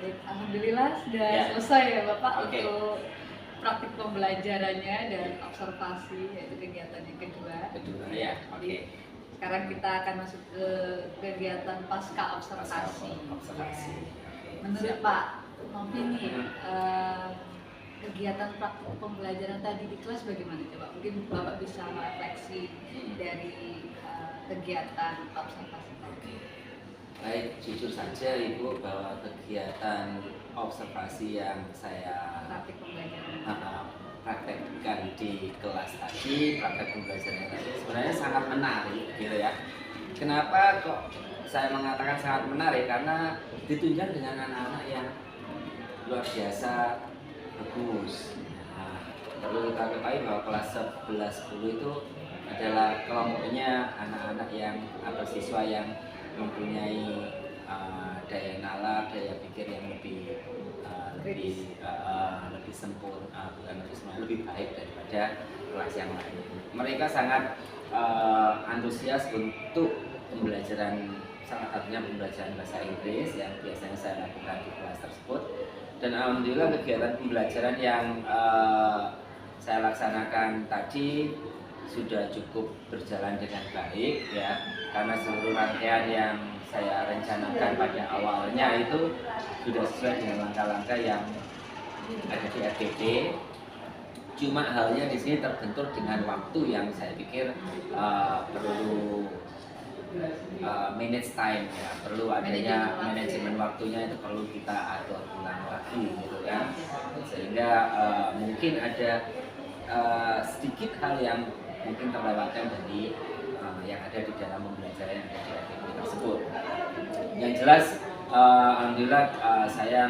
Alhamdulillah sudah selesai ya Bapak untuk praktik pembelajarannya dan observasi, yaitu kegiatan yang kedua. Ya. Sekarang kita akan masuk ke kegiatan pasca observasi. Menurut Pak Novi nih, kegiatan praktik pembelajaran tadi di kelas bagaimana coba? Mungkin Bapak bisa merefleksi dari kegiatan observasi tadi. Baik, jujur saja Ibu bahwa kegiatan observasi yang saya praktekkan di kelas tadi, praktek pembelajaran tadi sebenarnya sangat menarik gitu ya. Kenapa kok saya mengatakan sangat menarik? Karena ditunjang dengan anak-anak yang luar biasa bagus. Perlu kita ketahui bahwa kelas 11-10 itu adalah kelompoknya anak-anak yang atau siswa yang mempunyai daya nalar, daya pikir yang lebih sempurna, lebih baik daripada kelas yang lain. Mereka sangat antusias untuk pembelajaran, salah satunya pembelajaran bahasa Inggris yang biasanya saya lakukan di kelas tersebut. Dan alhamdulillah kegiatan pembelajaran yang saya laksanakan tadi sudah cukup berjalan dengan baik ya, karena seluruh rangkaian yang saya rencanakan pada awalnya itu sudah sesuai dengan langkah-langkah yang ada di RPP. Cuma halnya di sini terbentur dengan waktu yang saya pikir perlu manage time ya, perlu adanya manajemen waktunya, itu perlu kita atur ulang lagi gitu kan, sehingga mungkin ada sedikit hal yang mungkin terlewatkan dari yang ada di dalam pembelajaran yang ada di RPP tersebut. Yang jelas alhamdulillah saya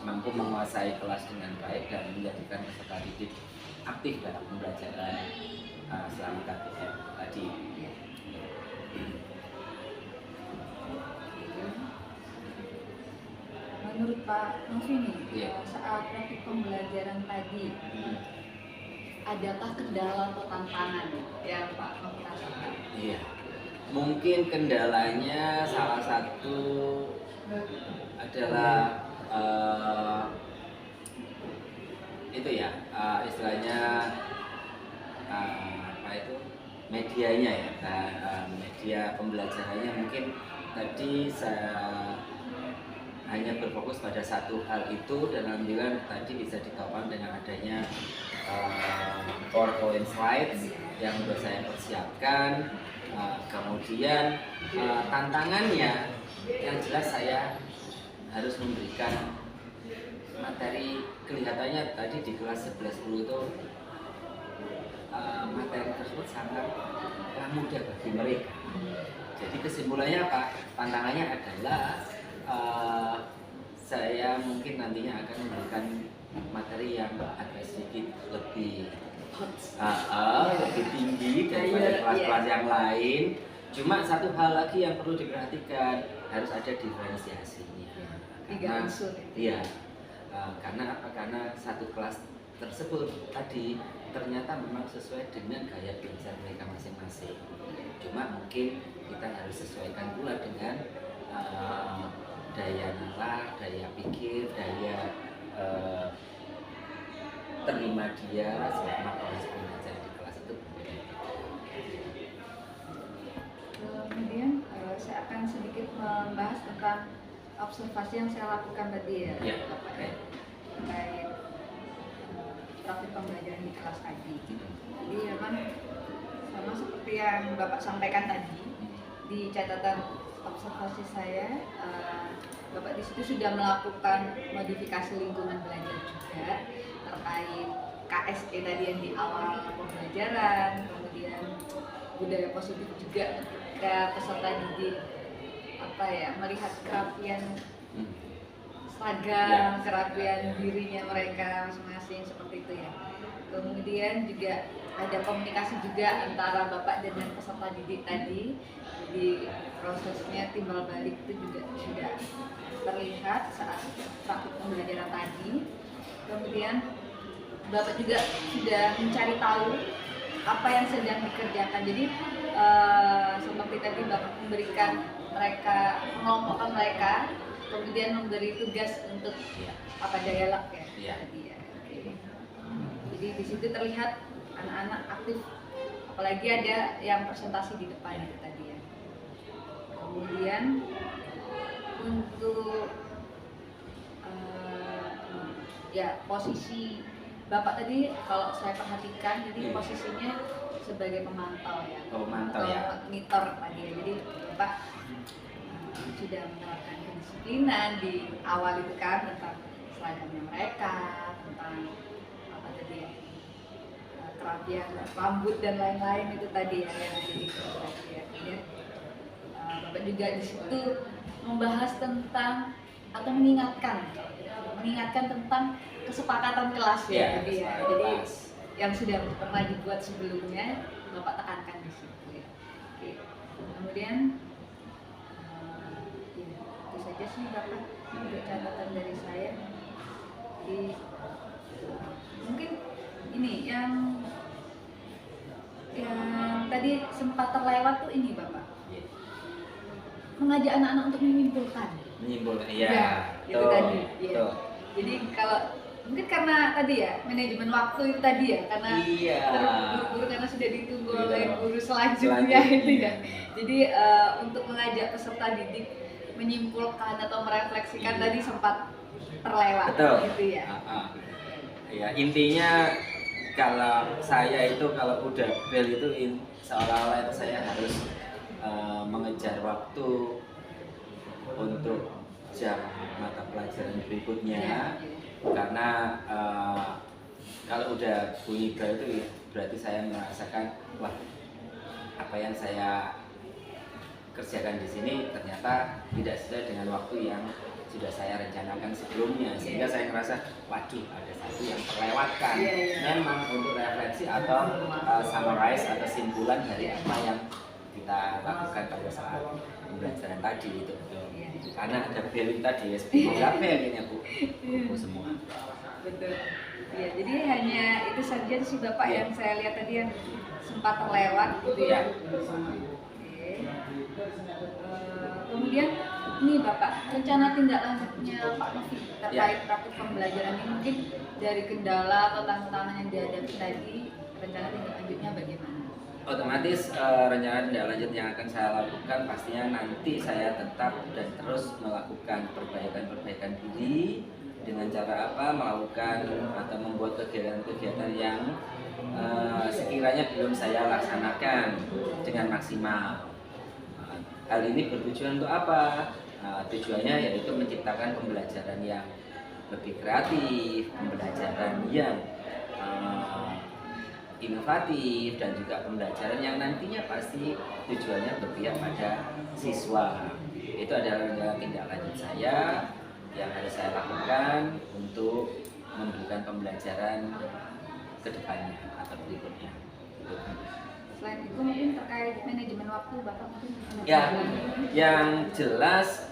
mampu menguasai kelas dengan baik dan menjadikan peserta didik aktif dalam pembelajaran selama KPM tadi. Menurut Pak Novi nih, saat praktik pembelajaran tadi, adakah kendala atau tantangan yang Pak Novi rasakan? Iya, mungkin kendalanya salah satu adalah itu ya, istilahnya apa itu, medianya ya, media pembelajarannya. Mungkin tadi saya hanya berfokus pada satu hal itu, dan alhamdulillah tadi bisa ditopang dengan adanya PowerPoint slides yang sudah saya persiapkan. Kemudian tantangannya yang jelas saya harus memberikan materi, kelihatannya tadi di kelas 11-10 itu materi tersebut sangat mudah bagi mereka. Jadi kesimpulannya apa? Tantangannya adalah saya mungkin nantinya akan memberikan materi yang agak sedikit lebih tinggi daripada kelas-kelas yang lain. Cuma satu hal lagi yang perlu diperhatikan, harus ada diferensiasinya. Karena apa? Karena satu kelas tersebut tadi ternyata memang sesuai dengan gaya belajar mereka masing-masing. Cuma mungkin kita harus sesuaikan pula dengan daya nalar, daya pikir, daya terima dia selama proses pembelajaran di kelas itu berbeda. Kemudian saya akan sedikit membahas tentang observasi yang saya lakukan tadi ya, terkait praktik pembelajaran di kelas tadi. Jadi memang sama seperti yang Bapak sampaikan tadi di catatan observasi saya, Bapak di situ sudah melakukan modifikasi lingkungan belajar juga terkait KSE tadi yang di awal pembelajaran, kemudian budaya positif juga ketika peserta didik melihat kerapian seragam, kerapian dirinya mereka masing-masing seperti itu ya. Kemudian juga ada komunikasi juga antara Bapak dengan peserta didik tadi. Jadi prosesnya timbal balik itu juga sudah terlihat saat praktik pembelajaran tadi. Kemudian Bapak juga sudah mencari tahu apa yang sedang dikerjakan. Jadi seperti tadi Bapak memberikan mereka, mengelompokkan mereka kemudian memberi tugas untuk Iya. apa dialog ya Iya. tadi ya. Oke. Jadi di situ terlihat anak-anak aktif, apalagi ada yang presentasi di depan itu tadi ya. Kemudian untuk ya posisi Bapak tadi kalau saya perhatikan, jadi posisinya sebagai pemantau ya, Pemantau ya. monitor tadi ya. Jadi Bapak sudah menerapkan kedisiplinan di awal itu kan, tentang seragamnya mereka, tentang apa tadi ya, kerapian rambut dan lain-lain itu tadi ya yang jadi tadi ya. Kemudian Bapak juga di situ membahas tentang atau mengingatkan tentang kesepakatan kelas ya, Iya, jadi ya. kesepakatan Jadi kelas. yang sudah pernah dibuat sebelumnya Bapak tekankan di situ ya. Oke. Kemudian ya, itu saja sih Bapak untuk catatan dari saya. Jadi mungkin ini yang tadi sempat terlewat tuh ini Bapak, Iya. mengajak anak-anak untuk menyimpulkan. Menyimpulkan, iya. Ya, itu Tuh, tadi. Ya. tuh. Jadi kalau mungkin karena tadi ya manajemen waktu itu tadi ya, karena Iya. terburu-buru karena sudah ditunggu Gitu. oleh guru selanjutnya itu ya. Jadi untuk mengajak peserta didik menyimpulkan atau merefleksikan Iya. tadi sempat terlewat Betul. gitu ya. Ya, intinya kalau saya itu kalau udah bel itu seolah-olah itu saya harus mengejar waktu untuk jam mata pelajaran berikutnya. Iya. Karena kalau udah bunyi bel itu berarti saya merasakan wah, apa yang saya kerjakan di sini ternyata tidak sesuai dengan waktu yang sudah saya rencanakan sebelumnya, sehingga saya ngerasa waduh ada satu yang terlewatkan. Memang untuk refleksi atau summarize atau simpulan dari apa yang kita lakukan pada saat pembelajaran tadi itu. Karena ada bel itu tadi ya, sebenarnya bel ini Bu semua. Betul. Ya, jadi hanya itu saja sih Bapak Iya. yang saya lihat tadi yang sempat terlewat gitu ya. Iya. Oke. Kemudian ini Bapak, rencana tindak lanjutnya Pak Novi terkait praktik pembelajaran ini, mungkin dari kendala atau tantangan yang dihadapi tadi, rencana tindak lanjutnya bagaimana? Otomatis rencana tindak lanjut yang akan saya lakukan pastinya nanti saya tetap dan terus melakukan perbaikan diri dengan cara apa, melakukan atau membuat kegiatan-kegiatan yang sekiranya belum saya laksanakan dengan maksimal. Hal ini bertujuan untuk apa? Tujuannya yaitu menciptakan pembelajaran yang lebih kreatif, pembelajaran yang inovatif, dan juga pembelajaran yang nantinya pasti tujuannya berpihak pada siswa. Itu adalah rencana tindak lanjut saya yang harus saya lakukan untuk memberikan pembelajaran ke depannya atau berikutnya. Selain itu mungkin terkait manajemen waktu Bapak mungkin Ya, yang jelas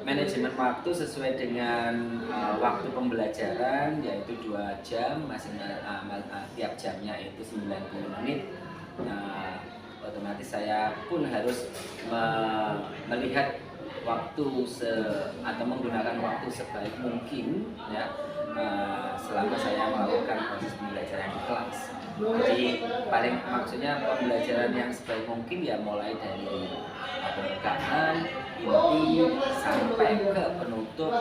manajemen waktu sesuai dengan waktu pembelajaran yaitu 2 jam, tiap jamnya itu 90 menit. Nah, otomatis saya pun harus melihat waktu atau menggunakan waktu sebaik mungkin ya, selama saya melakukan proses pembelajaran di kelas. Jadi maksudnya pembelajaran yang sebaik mungkin ya mulai dari pembukaan, inti sampai ke penutup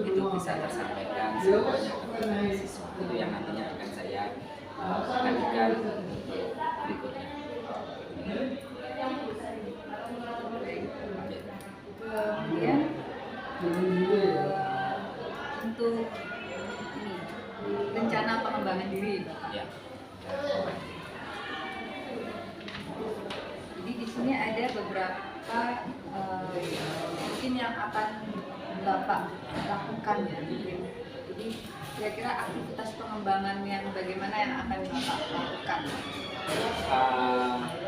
itu bisa tersampaikan semuanya kepada siswa. Itu yang nantinya akan saya lakukan berikutnya. Kemudian untuk ini rencana pengembangan diri Bapak. Ya. Jadi di sini ada beberapa mungkin yang akan Bapak lakukan ya. Jadi kira-kira aktivitas pengembangan yang bagaimana yang akan Bapak lakukan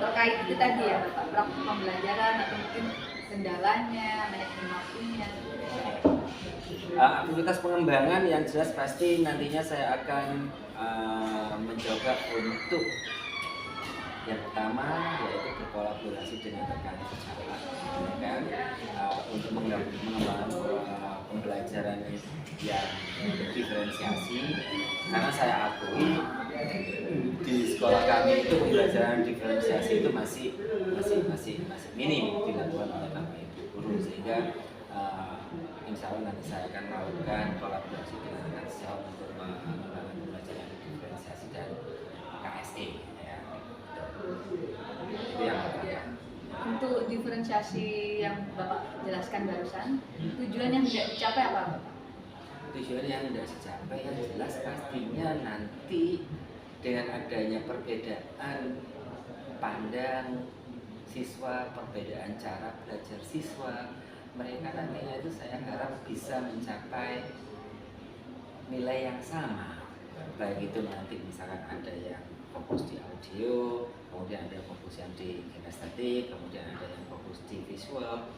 terkait itu tadi ya Bapak, praktik pembelajaran atau mungkin kendalanya, manajemen waktunya. Aktivitas pengembangan yang jelas pasti nantinya saya akan mencoba untuk Yang pertama yaitu berkolaborasi dengan rekan sejawat, ya kan, untuk mengembangkan pembelajaran yang diferensiasi. Karena saya akui di sekolah kami itu pembelajaran diferensiasi itu masih minim dilakukan oleh Bapak Ibu guru, sehingga insya Allah nanti saya akan melakukan kolaborasi dengan rekan sejawat untuk mengembangkan pembelajaran diferensiasi dan KSE, ya. Itu yang pertama. Untuk diferensiasi yang Bapak jelaskan barusan, tujuan yang tidak dicapai apa Bapak? Tujuan yang tidak dicapai yang jelas pastinya nanti dengan adanya perbedaan pandang siswa, perbedaan cara belajar siswa, mereka nantinya itu saya harap bisa mencapai nilai yang sama. Baik itu nanti misalkan ada yang fokus di audio, kemudian ada yang fokus yang di kinestetik, kemudian ada yang fokus di visual.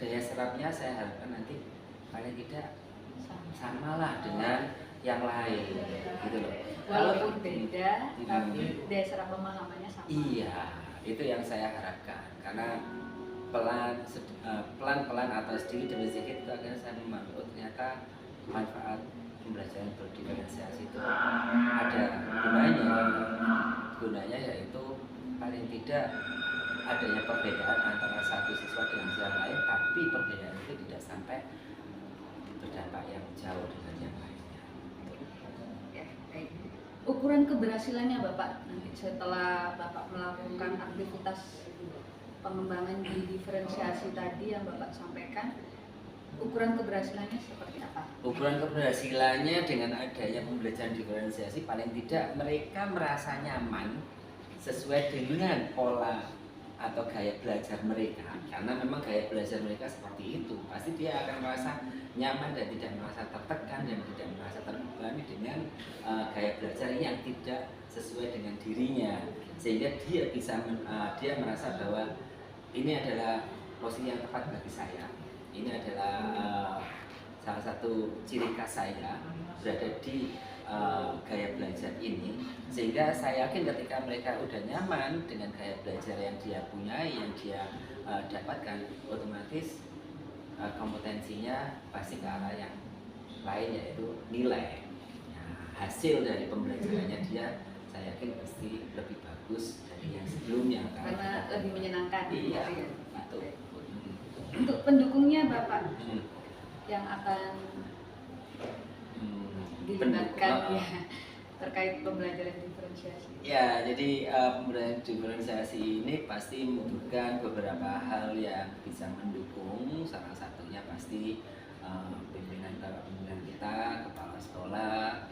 Daya serapnya saya harapkan nanti paling tidak samalah dengan yang lain, gitu loh. Walaupun beda, tapi daya serap pemahamannya sama. Iya, itu yang saya harapkan. Karena pelan-pelan atau sedikit demi sedikit itu akhirnya saya memahami, oh ternyata manfaat pembelajaran berdiferensiasi itu ada gunanya yaitu paling tidak adanya perbedaan antara satu siswa dengan siswa lain, tapi perbedaan itu tidak sampai berdampak yang jauh dengan yang lainnya. Ya, baik. Ukuran keberhasilannya Bapak nanti setelah Bapak melakukan aktivitas pengembangan di diferensiasi tadi yang Bapak sampaikan, ukuran keberhasilannya seperti apa? Ukuran keberhasilannya dengan adanya pembelajaran diferensiasi paling tidak mereka merasa nyaman sesuai dengan pola atau gaya belajar mereka, karena memang gaya belajar mereka seperti itu. Pasti dia akan merasa nyaman dan tidak merasa tertekan dan tidak merasa terbebani dengan gaya belajar yang tidak sesuai dengan dirinya, sehingga dia bisa dia merasa bahwa ini adalah posisi yang tepat bagi saya. Ini adalah salah satu ciri khas saya berada di gaya belajar ini, sehingga saya yakin ketika mereka udah nyaman dengan gaya belajar yang dia punyai, yang dia dapatkan, otomatis kompetensinya pasti ke arah yang lain, yaitu nilai. Nah, hasil dari pembelajarannya dia saya yakin pasti lebih bagus dari yang sebelumnya Karena lebih menyenangkan. Iya, gitu ya. betul. Untuk pendukungnya Bapak yang akan dilibatkan ya terkait pembelajaran diferensiasi. Ya, jadi pembelajaran diferensiasi ini pasti membutuhkan beberapa hal yang bisa mendukung. Salah satunya pasti pimpinan kita, kepala sekolah.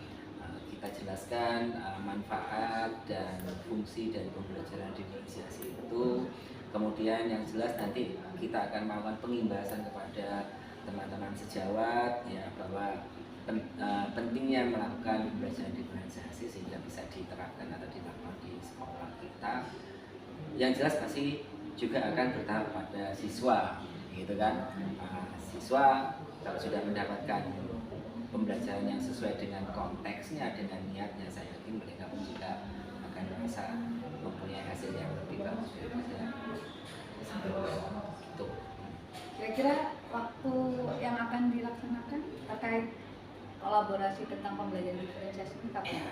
Kita jelaskan manfaat dan fungsi dari pembelajaran diferensiasi itu. Kemudian yang jelas nanti kita akan melakukan pengimbasan kepada teman-teman sejawat, ya, bahwa pentingnya melakukan pembelajaran diferensiasi sehingga bisa diterapkan atau dilakukan di sekolah kita. Yang jelas pasti juga akan bertahap pada siswa, gitu kan. Siswa kalau sudah mendapatkan pembelajaran yang sesuai dengan konteksnya, dengan niatnya, saya yakin mereka pun juga akan merasa mempunyai hasil yang lebih bagus daripada sebelumnya. Gitu. Kira-kira waktu yang akan dilaksanakan terkait kolaborasi tentang pembelajaran diferensiasi ini kapan? Ya,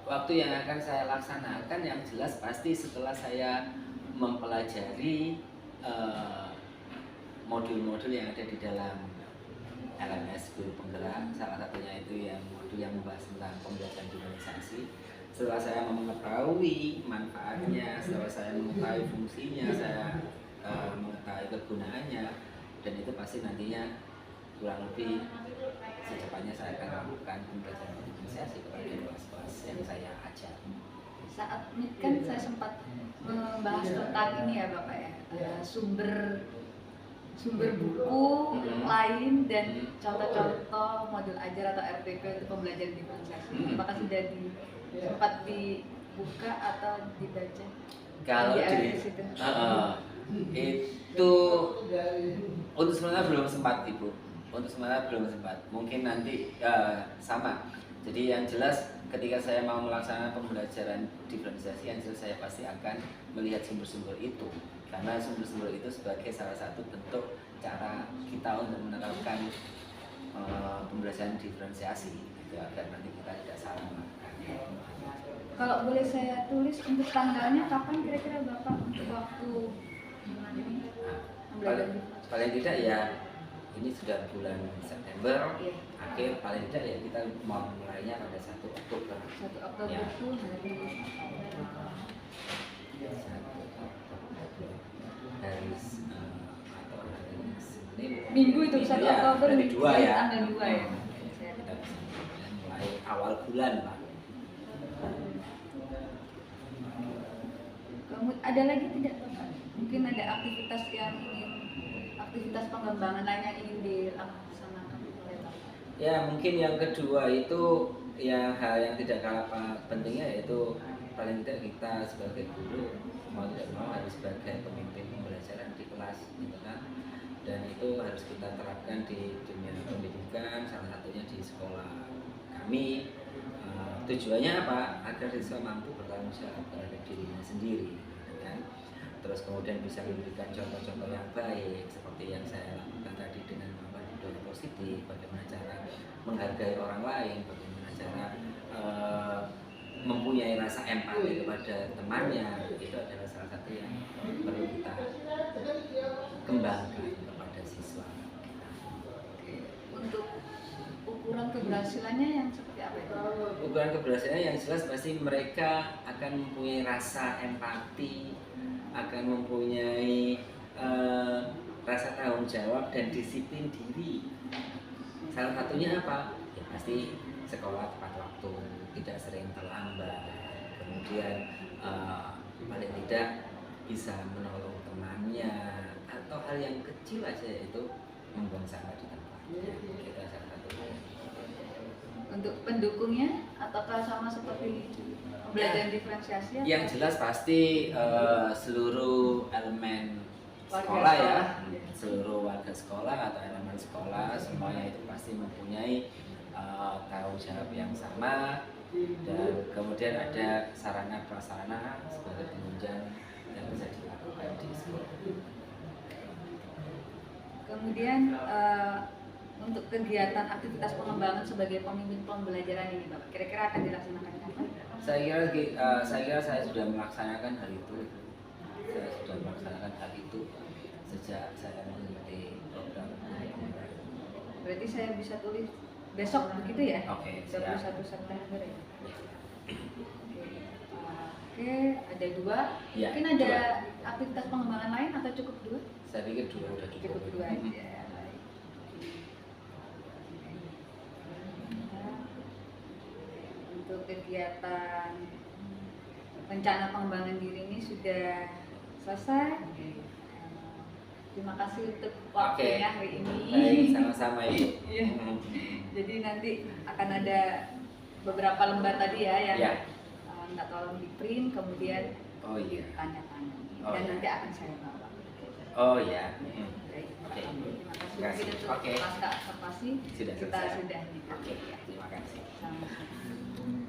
waktu yang akan saya laksanakan yang jelas pasti setelah saya mempelajari modul-modul yang ada di dalam LMS Guru Penggerak. Salah satunya itu yang modul yang membahas tentang pembelajaran diferensiasi. Setelah saya mengetahui manfaatnya, setelah saya mengetahui fungsinya, saya mengetahui kegunaannya, dan itu pasti nantinya kurang lebih secepatnya saya akan lakukan pembelajaran diferensiasi kepada kelas-kelas yang saya ajar. Saat ini kan saya sempat membahas tentang ini ya Bapak ya, sumber buku lain dan contoh-contoh modul ajar atau RPP untuk pembelajaran diferensiasi. Apakah sudah sempat dibuka atau dibaca? Kalau itu untuk sementara belum sempat Ibu. Untuk sementara belum sempat. Mungkin nanti sama. Jadi yang jelas ketika saya mau melaksanakan pembelajaran diferensiasi, yang jelas saya pasti akan melihat sumber-sumber itu, karena sumber-sumber itu sebagai salah satu bentuk cara kita untuk menerapkan pembelajaran diferensiasi, gitu, agar nanti kita tidak salah melakukannya. Kalau boleh saya tulis untuk tanggalnya kapan kira-kira Bapak untuk waktu ini? Paling tidak ya ini sudah bulan September, Iya. akhir paling tidak ya kita mau mulainya pada 1 Oktober. 1 Oktober Ya. itu hari Atau hari Senin. Minggu itu 1 Ya, Oktober berarti 2 ya. tanggal 2 ya. Kita bisa mulai awal bulan Pak. Kemudian ada lagi tidak Bapak? Mungkin ada aktivitas pengembangan lain yang ingin dilaksanakan oleh Bapak? Ya mungkin yang kedua itu ya hal yang tidak kalah pentingnya, yaitu paling tidak kita sebagai guru mau tidak mau harus sebagai pemimpin pembelajaran di kelas, gitu kan. Dan itu harus kita terapkan di dunia pendidikan, salah satunya di sekolah kami. Tujuannya apa? Agar siswa mampu bertanggung jawab terhadap dirinya sendiri, gitu kan. Terus kemudian bisa memberikan contoh-contoh yang baik seperti yang saya lakukan tadi dengan budaya positif, bagaimana cara menghargai orang lain, bagaimana cara mempunyai rasa empati kepada temannya. Itu adalah salah satu yang perlu kita kembangkan kepada siswa. Untuk ukuran keberhasilannya yang seperti apa itu? Ukuran keberhasilannya yang jelas pasti mereka akan mempunyai rasa empati, akan mempunyai rasa tanggung jawab dan disiplin diri. Salah satunya apa? Ya pasti sekolah tepat waktu, tidak sering terlambat, kemudian paling tidak bisa menolong temannya, atau hal yang kecil aja yaitu membuang sampah di tempatnya. Kita salah satunya. Untuk pendukungnya ataukah sama seperti pembelajaran diferensiasi? Atau? Yang jelas pasti seluruh elemen Warga sekolah ya, sekolah. seluruh warga sekolah atau elemen sekolah semuanya itu pasti mempunyai tanggung jawab yang sama, dan kemudian ada sarana prasarana sebagai penunjang yang bisa dilakukan di sekolah. Kemudian untuk kegiatan aktivitas pengembangan sebagai pemimpin pembelajaran ini Bapak, kira-kira akan dilaksanakan kapan? Saya kira saya sudah melaksanakan hal itu. Saya sudah melaksanakan hal itu sejak saya mengikuti program. Berarti saya bisa tulis besok begitu ya? Oke, 21 September ya? Oke, ada 2. Ya, Mungkin ada 2. aktivitas pengembangan lain atau cukup 2? Saya pikir 2 udah cukup. Cukup 2 aja. Baik. Untuk kegiatan rencana pengembangan diri ini sudah selesai. Terima kasih untuk waktunya hari ini. Baik, sama-sama Ibu. Iya. Jadi nanti akan ada beberapa lembar tadi ya yang Ya. minta tolong di print, kemudian Oh iya. ditanya-tanya. Oh, Dan iya. nanti akan saya bawa. Oh ya. Baik. Oke. Terima kasih. Terima kasih. Mungkin untuk Oke. pasca observasi Sudah kita selesai. sudah nih. Oke, terima kasih. Sama-sama.